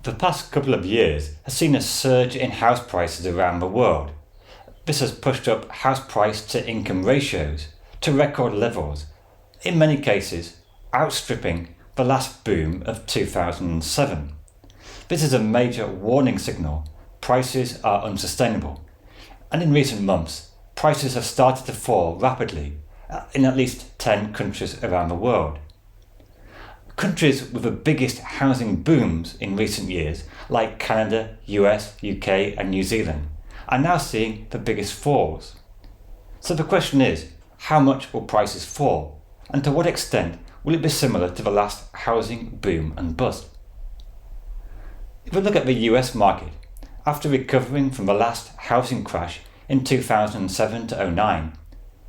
The past couple of years has seen a surge in house prices around the world. This has pushed up house price to income ratios to record levels, in many cases outstripping the last boom of 2007. This is a major warning signal. Prices are unsustainable, and in recent months prices have started to fall rapidly in at least 10 countries around the world. Countries with the biggest housing booms in recent years, like Canada, US, UK and New Zealand, are now seeing the biggest falls. So the question is, how much will prices fall, and to what extent will it be similar to the last housing boom and bust? If we look at the US market, after recovering from the last housing crash in 2007 to 09,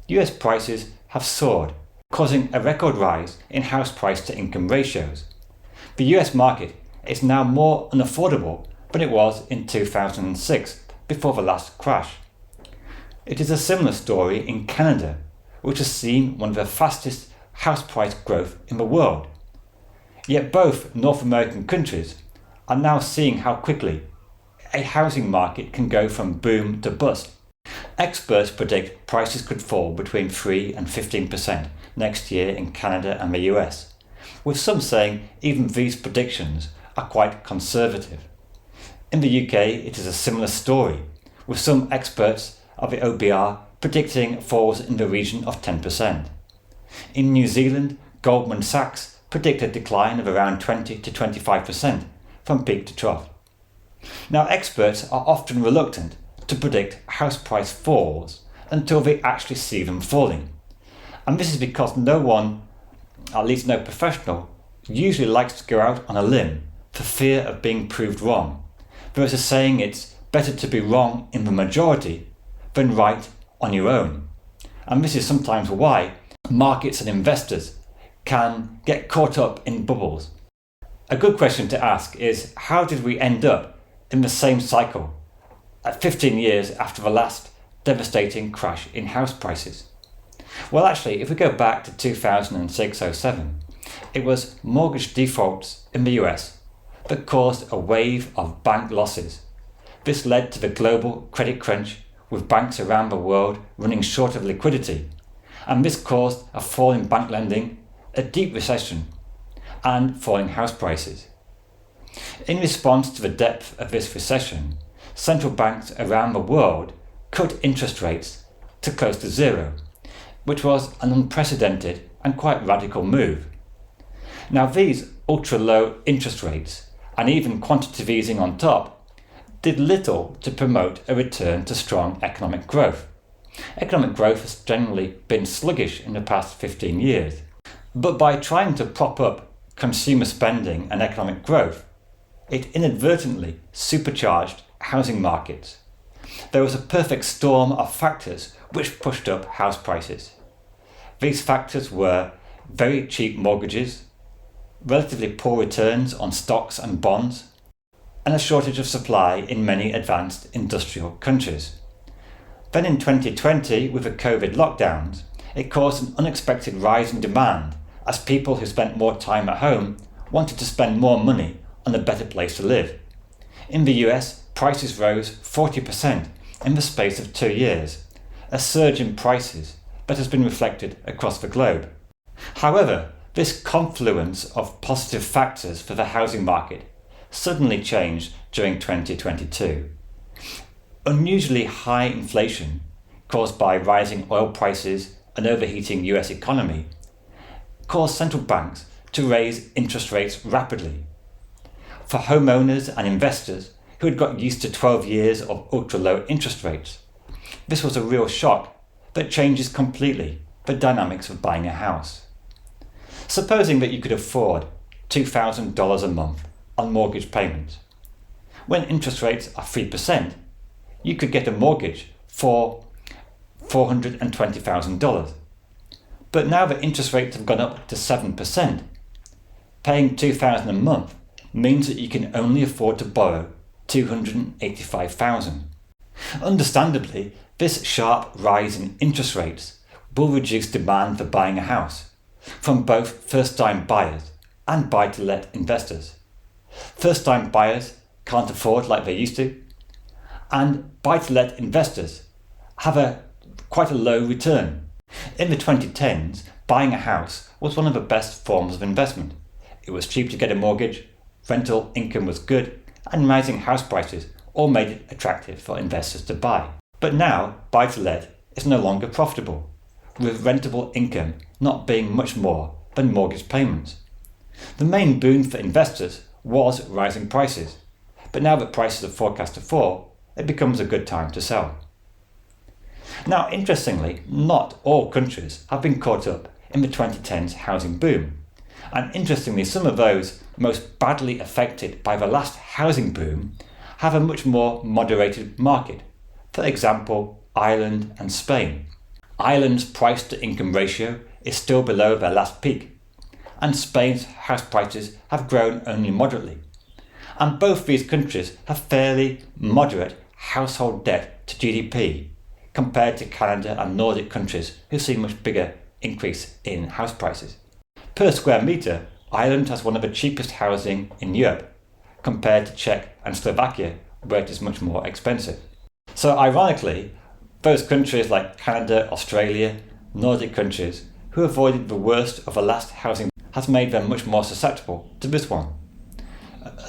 US prices have soared, causing a record rise in house price to income ratios. The US market is now more unaffordable than it was in 2006, before the last crash. It is a similar story in Canada, which has seen one of the fastest house price growth in the world. Yet both North American countries are now seeing how quickly a housing market can go from boom to bust. Experts predict prices could fall between 3 and 15% next year in Canada and the US, with some saying even these predictions are quite conservative. In the UK it is a similar story, with some experts of the OBR predicting falls in the region of 10%. In New Zealand, Goldman Sachs predict a decline of around 20 to 25% from peak to trough. Now, experts are often reluctant to predict house price falls until they actually see them falling. And this is because no one, at least no professional, usually likes to go out on a limb for fear of being proved wrong. There is a saying, it's better to be wrong in the majority than right on your own. And this is sometimes why markets and investors can get caught up in bubbles. A good question to ask is, how did we end up in the same cycle at 15 years after the last devastating crash in house prices? Well, actually, if we go back to 2006-07, it was mortgage defaults in the US that caused a wave of bank losses. This led to the global credit crunch, with banks around the world running short of liquidity, and this caused a fall in bank lending, a deep recession, and falling house prices. In response to the depth of this recession, central banks around the world cut interest rates to close to zero, which was an unprecedented and quite radical move. Now, these ultra-low interest rates, and even quantitative easing on top, did little to promote a return to strong economic growth. Economic growth has generally been sluggish in the past 15 years. But by trying to prop up consumer spending and economic growth, it inadvertently supercharged housing markets. There was a perfect storm of factors which pushed up house prices. These factors were very cheap mortgages, relatively poor returns on stocks and bonds, and a shortage of supply in many advanced industrial countries. Then in 2020, with the COVID lockdowns, it caused an unexpected rise in demand as people who spent more time at home wanted to spend more money on a better place to live. In the US, prices rose 40% in the space of 2 years, a surge in prices that has been reflected across the globe. However, this confluence of positive factors for the housing market suddenly changed during 2022. Unusually high inflation, caused by rising oil prices and overheating US economy, caused central banks to raise interest rates rapidly. For homeowners and investors who had got used to 12 years of ultra-low interest rates, this was a real shock that changes completely the dynamics of buying a house. Supposing that you could afford $2,000 a month on mortgage payments. When interest rates are 3%, you could get a mortgage for $420,000. But now that interest rates have gone up to 7%, paying $2,000 a month means that you can only afford to borrow $285,000. Understandably, this sharp rise in interest rates will reduce demand for buying a house from both first-time buyers and buy-to-let investors. First-time buyers can't afford like they used to, and buy-to-let investors have quite a low return. In the 2010s, buying a house was one of the best forms of investment. It was cheap to get a mortgage, rental income was good, and rising house prices all made it attractive for investors to buy. But now, buy-to-let is no longer profitable, with rentable income not being much more than mortgage payments. The main boon for investors was rising prices, but now that prices are forecast to fall, it becomes a good time to sell. Now, interestingly, not all countries have been caught up in the 2010s housing boom, and interestingly, some of those most badly affected by the last housing boom have a much more moderated market. For example, Ireland and Spain. Ireland's price-to-income ratio is still below their last peak, and Spain's house prices have grown only moderately. And both these countries have fairly moderate household debt to GDP compared to Canada and Nordic countries who see much bigger increase in house prices. Per square metre, Ireland has one of the cheapest housing in Europe, compared to Czech and Slovakia, where it is much more expensive. So ironically, those countries like Canada, Australia, Nordic countries, who avoided the worst of the last housing has made them much more susceptible to this one.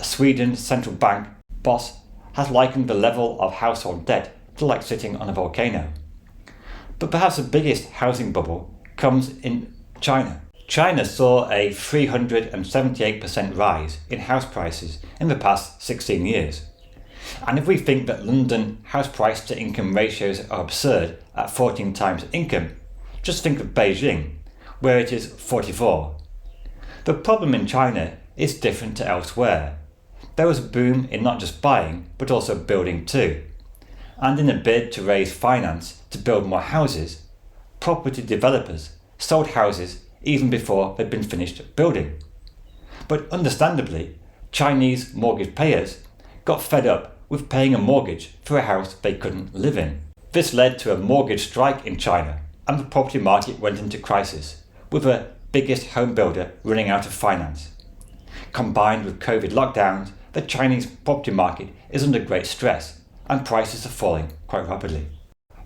Sweden's central bank boss has likened the level of household debt to like sitting on a volcano. But perhaps the biggest housing bubble comes in China. China saw a 378% rise in house prices in the past 16 years. And if we think that London house price to income ratios are absurd at 14 times income, just think of Beijing, where it is 44. The problem in China is different to elsewhere. There was a boom in not just buying, but also building too. And in a bid to raise finance to build more houses, property developers sold houses even before they'd been finished building. But understandably, Chinese mortgage payers got fed up with paying a mortgage for a house they couldn't live in. This led to a mortgage strike in China, and the property market went into crisis, with the biggest home builder running out of finance. Combined with COVID lockdowns, the Chinese property market is under great stress, and prices are falling quite rapidly.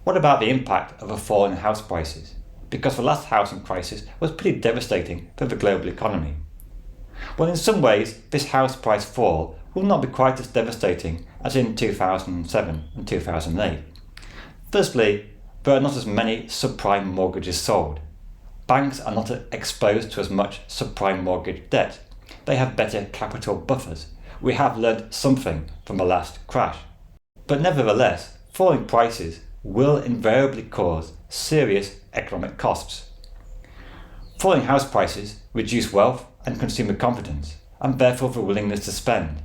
What about the impact of a fall in house prices? Because the last housing crisis was pretty devastating for the global economy. Well, in some ways, this house price fall will not be quite as devastating as in 2007 and 2008. Firstly, there are not as many subprime mortgages sold. Banks are not exposed to as much subprime mortgage debt. They have better capital buffers. We have learned something from the last crash. But nevertheless, falling prices will invariably cause serious economic costs. Falling house prices reduce wealth and consumer confidence, and therefore the willingness to spend.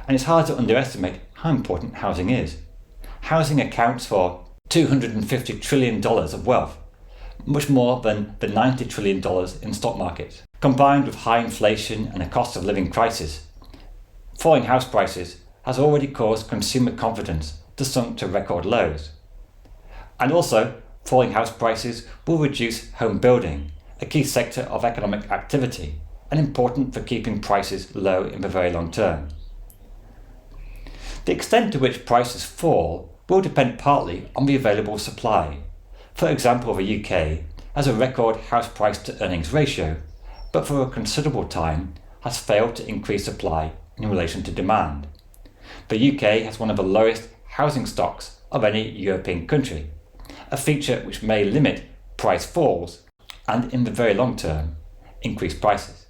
And it's hard to underestimate how important housing is. Housing accounts for $250 trillion of wealth, much more than the $90 trillion in stock markets. Combined with high inflation and a cost of living crisis, falling house prices has already caused consumer confidence to sink to record lows. And also, falling house prices will reduce home building, a key sector of economic activity, and important for keeping prices low in the very long term. The extent to which prices fall will depend partly on the available supply. For example, the UK has a record house price to earnings ratio, but for a considerable time has failed to increase supply in relation to demand. The UK has one of the lowest housing stocks of any European country, a feature which may limit price falls and, in the very long term, increase prices.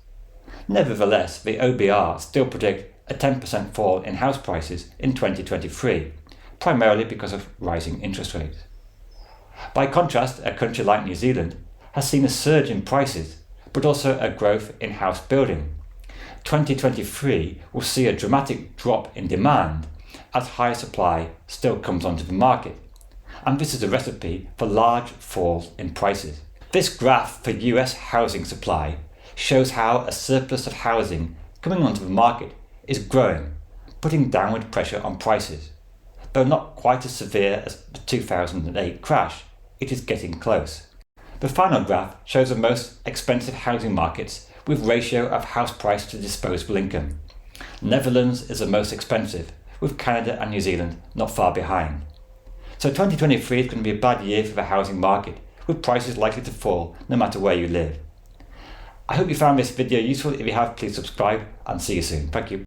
Nevertheless, the OBR still predict a 10% fall in house prices in 2023, primarily because of rising interest rates. By contrast, a country like New Zealand has seen a surge in prices, but also a growth in house building. 2023 will see a dramatic drop in demand as higher supply still comes onto the market, and this is a recipe for large falls in prices. This graph for US housing supply shows how a surplus of housing coming onto the market is growing, putting downward pressure on prices. Though not quite as severe as the 2008 crash, it is getting close. The final graph shows the most expensive housing markets with ratio of house price to disposable income. Netherlands is the most expensive, with Canada and New Zealand not far behind. So 2023 is going to be a bad year for the housing market, with prices likely to fall no matter where you live. I hope you found this video useful. If you have, please subscribe and see you soon. Thank you.